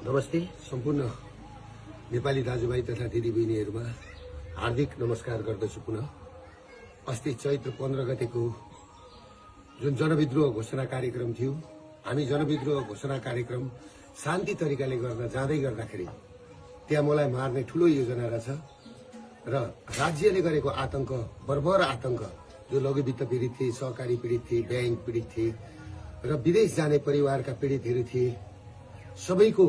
नमस्ते सम्पूर्ण नेपाली दाजुभाइ तथा दिदीबहिनीहरुमा हार्दिक नमस्कार गर्दछु। पुनः अस्ति चैत्र 15 गतेको जुन जनविद्रोह घोषणा कार्यक्रम थियो, हामी जनविद्रोह घोषणा कार्यक्रम शान्ति तरिकाले गर्न जाँदै गर्दाखेरि त्यहाँ मलाई मार्ने ठूलो योजना रहेछ र राज्यले गरेको आतंक, बर्बर आतंक, जो लघुवित्त पीडित थिए, सहकारी पीडित थिए, बैंक पीडित थिए र विदेश जाने परिवारका पीडितहरू थिए, सबैको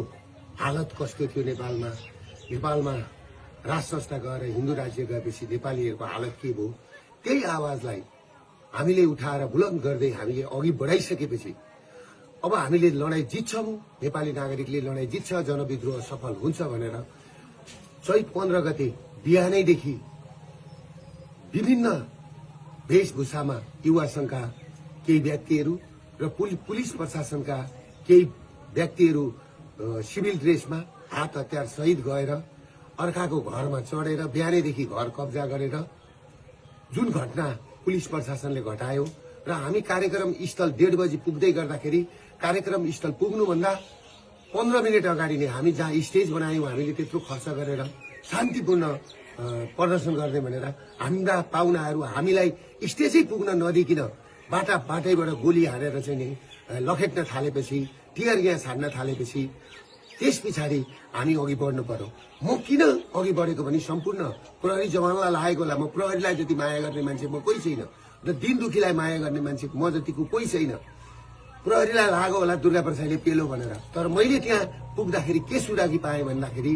हालत कस्तो थियो नेपालमा राज संस्था गएर हिन्दू राज्य गएपछि नेपालीहरूको हालत के भयो, त्यही आवाजलाई हामीले उठाएर बुलन्द गर्दै हामीले अघि बढाइसकेपछि अब हामीले लडाई जित्छौं, नेपाली नागरिकले लडाई जित्छ, जनविद्रोह सफल हुन्छ भनेर चैत 15 गते बिहानैदेखि विभिन्न वेशभूषामा युवा संघका केही व्यक्तिहरू र पुलिस प्रशासनका केही व्यक्तिहरू सिभिल ड्रेसमा हात हतियार सहित गएर अर्काको घरमा चढेर बिहानैदेखि घर कब्जा गरेर जुन घटना पुलिस प्रशासनले घटायो र हामी कार्यक्रम स्थल 1:30 बजे पुग्दै गर्दाखेरि कार्यक्रम स्थल पुग्नुभन्दा 15 मिनेट अगाडि नै हामी जहाँ स्टेज बनायौं, हामीले त्यत्रो खर्च गरेर शान्तिपूर्ण प्रदर्शन गर्ने भनेर हाम्रा पाहुनाहरू हामीलाई स्टेजै पुग्न नदिकिन बाटैबाट गोली हानेर चाहिँ नि लखेट्न थालेपछि, टियर ग्यास हान्न थालेपछि त्यस पछाडि हामी अघि बढ्नु पर्यो। म किन अघि बढेको भने सम्पूर्ण प्रहरी जवानलाई लागेको होला। म प्रहरीलाई जति माया गर्ने मान्छे म कोही छैन र दिन दुखीलाई माया गर्ने मान्छे म जतिको कोही छैन। प्रहरीलाई लाग्यो होला दुर्गा प्रसादले पेलो भनेर, तर मैले त्यहाँ पुग्दाखेरि के सुरागी पाएँ भन्दाखेरि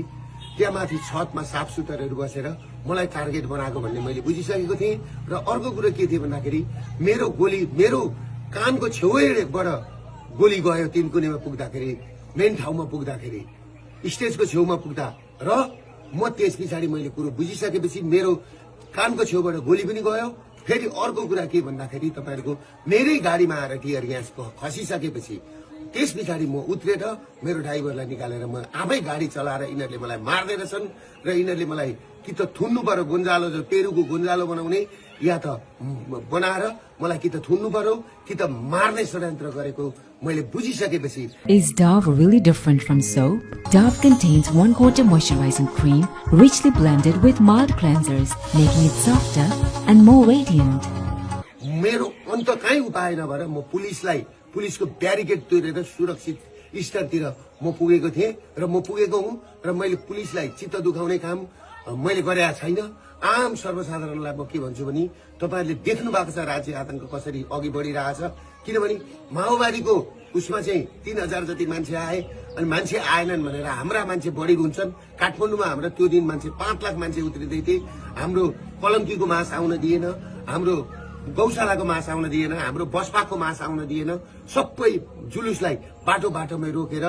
त्यहाँ माथि छतमा साफ सुथरहरू बसेर मलाई टार्गेट बनाएको भन्ने मैले बुझिसकेको थिएँ। र अर्को कुरो के थियो भन्दाखेरि मेरो कानको छेउबाट गोली गयो। तिनकुनेमा पुग्दाखेरि, मेन ठाउँमा पुग्दाखेरि, स्टेजको छेउमा पुग्दा र म त्यस पछाडि मैले कुरो बुझिसकेपछि मेरो कानको छेउबाट गोली पनि गयो। फेरि अर्को कुरा के भन्दाखेरि तपाईहरुको मेरै गाडीमा आएर टियर ग्यास खसिसकेपछि त्यस पछाडि म उत्रेर मेरो ड्राइभरलाई निकालेर म आफै गाडी चलाएर यिनीहरूले मलाई मार्दै रहेछन् र यिनीहरूले मलाई कि त थुन्नु पर्यो, गुन्जालो जो पेरुको गुन्जालो बनाउने, या त बनाएर मलाई कि त थुन्नु पर्यो कि त मार्ने षड्यन्त्र गरेको मैले बुझिसकेपछि। Is Dove really different from soap? Dove contains 1/4 moisturizing cream richly blended with mild cleansers, making it softer and more radiant. मेरो अन्त कहीँ उपाय नभएर म पुलिसको ब्यारिकेड तोडेर सुरक्षित स्तरतिर म पुगेको थिएँ र म पुगेको हुँ र मैले पुलिसलाई चित्त दुखाउने काम मैले गरेका छैन। आम सर्वसाधारणलाई म के भन्छु भने तपाईहरुले देख्नु भएको छ राज्य आतंक कसरी अघि बढिरहेछ। किनभने माओवादीको उसमा चाहिँ 3000 जति मान्छे आए अनि मान्छे आएनन् भनेर हाम्रा मान्छे बढी हुन्छन्। काठमाडौँमा हाम्रो त्यो दिन मान्छे 5 लाख मान्छे उत्रिदै थिए। हाम्रो कलङ्कीको मास आउन दिएन, हाम्रो गौशालाको मास आउन दिएन, हाम्रो बसपाको मास आउन दिएन। सबै जुलुसलाई बाटोमै रोकेर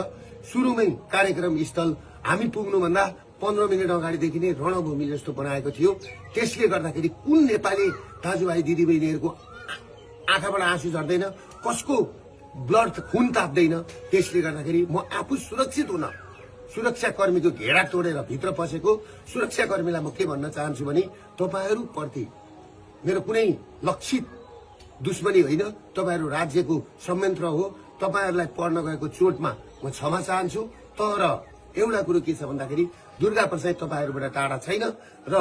सुरुमै कार्यक्रम स्थल हामी पुग्नुभन्दा 15 मिनेट अगाडिदेखि नै रणभूमि जस्तो बनाएको थियो। त्यसले गर्दाखेरि कुन नेपाली दाजुभाइ दिदीबहिनीहरूको आँखाबाट आँसु झर्दैन, कसको ब्लड खुन ताप्दैन। त्यसले गर्दाखेरि म आफू सुरक्षित हुन सुरक्षाकर्मीको घेरा तोडेर भित्र पसेको सुरक्षाकर्मीलाई म के भन्न चाहन्छु भने तपाईहरु प्रति मेरो कुनै लक्षित दुश्मनी होइन, तपाईहरु राज्यको संयन्त्र हो। तपाईहरुलाई पर्न गएको चोटमा म क्षमा चाहन्छु। तर एउटा कुरो के छ भन्दाखेरि दुर्गा प्रसाद तपाईहरुबाट टाढा छैन र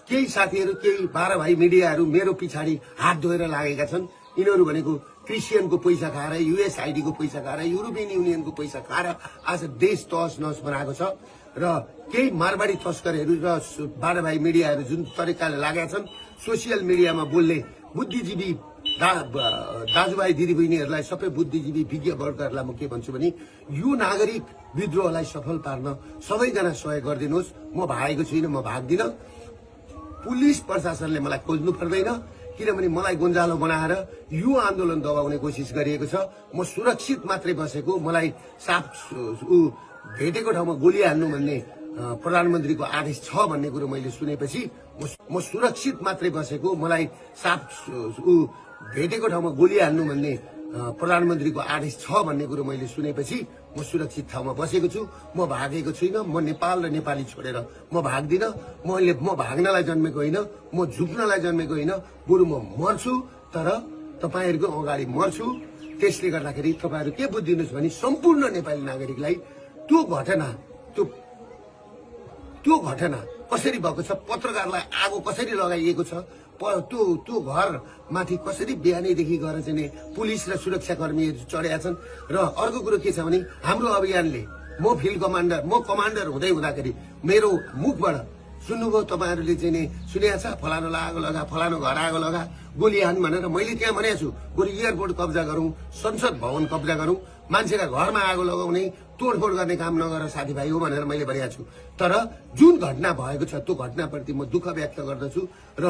केही साथीहरु, केही 12 भाइ मिडियाहरु मेरो पछाडि हात धोएर लागेका छन्। यिनीहरु भनेको क्रिस्चियनको पैसा खाएर, युएसआईडी को पैसा खाएर, युरोपियन युनियनको पैसा खाएर आज देश तहस नहस बनाएको छ र केही मारवाडी तस्करहरू र 12 भाइ मिडियाहरु जुन तरिकाले लागेका छन् सोशल मिडियामा बोल्ने बुद्धिजीवी दाजुभाइ दिदीबहिनीहरूलाई, सबै बुद्धिजीवी विज्ञ वर्गहरूलाई म के भन्छु भने यो नागरिक विद्रोहलाई सफल पार्न सबैजना सहयोग गरिदिनुहोस्। म भागेको छुइनँ, म भाग्दिन। पुलिस प्रशासनले मलाई खोज्नु पर्दैन, किनभने मलाई गुन्जालो बनाएर यो आन्दोलन दबाउने कोसिस गरिएको छ। म सुरक्षित मात्रै बसेको, मलाई साफ भेटेको ठाउँमा गोली हान्नु भन्ने प्रधानमन्त्रीको आदेश छ भन्ने कुरो मैले सुनेपछि म सुरक्षित मात्रै बसेको, मलाई साफ भेटेको ठाउँमा गोली हान्नु भन्ने प्रधानमन्त्रीको आदेश छ भन्ने कुरो मैले सुनेपछि म सुरक्षित ठाउँमा बसेको छु। म भागेको छुइनँ। म नेपाल र नेपाली छोडेर म भाग्दिन। म भाग्नलाई जन्मेको होइन, म झुक्नलाई जन्मेको होइन, बरु म मर्छु तर तपाईहरुको अगाडि मर्छु। त्यसले गर्दाखेरि तपाईहरु के बुझिदिनुस् भने सम्पूर्ण नेपाली नागरिकलाई त्यो घटना त्यो घटना कसरी भएको छ, पत्रकारलाई आगो कसरी लगाइएको छ, त्यो घर माथि कसरी बिहानैदेखि गएर चाहिँ नि पुलिस र सुरक्षाकर्मीहरू चढेका छन्। र अर्को कुरो के छ भने हाम्रो अभियानले म फिल्ड कमान्डर, म कमान्डर हुँदै हुँदाखेरि मेरो मुखबाट सुन्नुभयो तपाईँहरूले चाहिँ नि सुनेको छ, फलानुलाई आगो लगा, फलानु घर आगो लगा, गोली हान भनेर मैले त्यहाँ भनेको छु। बरु एयरपोर्ट कब्जा गरौँ, संसद भवन कब्जा गरौँ, मान्छेका घरमा आगो लगाउने तोडफोड गर्ने काम नगर साथीभाइ हो भनेर मैले भनेको छु। तर जुन घटना भएको छ त्यो घटनाप्रति म दुःख व्यक्त गर्दछु। र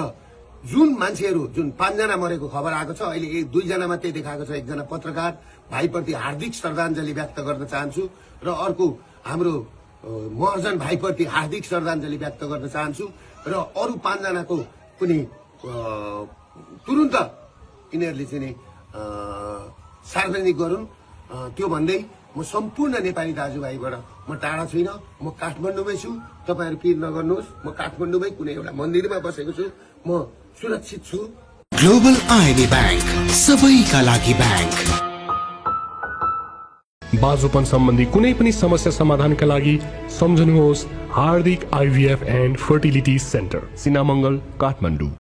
जुन मान्छेहरू, जुन 5 जना मरेको खबर आएको छ, अहिले 2 जना मात्रै देखाएको छ, एकजना पत्रकार भाइप्रति हार्दिक श्रद्धाञ्जली व्यक्त गर्न चाहन्छु। र अर्को हाम्रो महर्जन भाइप्रति हार्दिक श्रद्धाञ्जली व्यक्त गर्न चाहन्छु। र अरू 5 जनाको पनि तुरुन्त यिनीहरूले चाहिँ सार्वजनिक गरून्। त्यो भन्दै म सम्पूर्ण नेपाली दाजुभाइबाट म टाढा छुइनँ, म काठमाडौँमै छु। तपाईँहरू पिर नगर्नुहोस्, म काठमाडौँमै कुनै एउटा मन्दिरमा बसेको छु, म सुरक्षित छु। ग्लोबल आइबी बैंक, सबैका लागि बैंक। बाजुपन सम्बन्धी कुनै पनि समस्या समाधानका लागि सम्झनुहोस् हार्दिक IVF and fertility centre, Sinamangal, Kathmandu.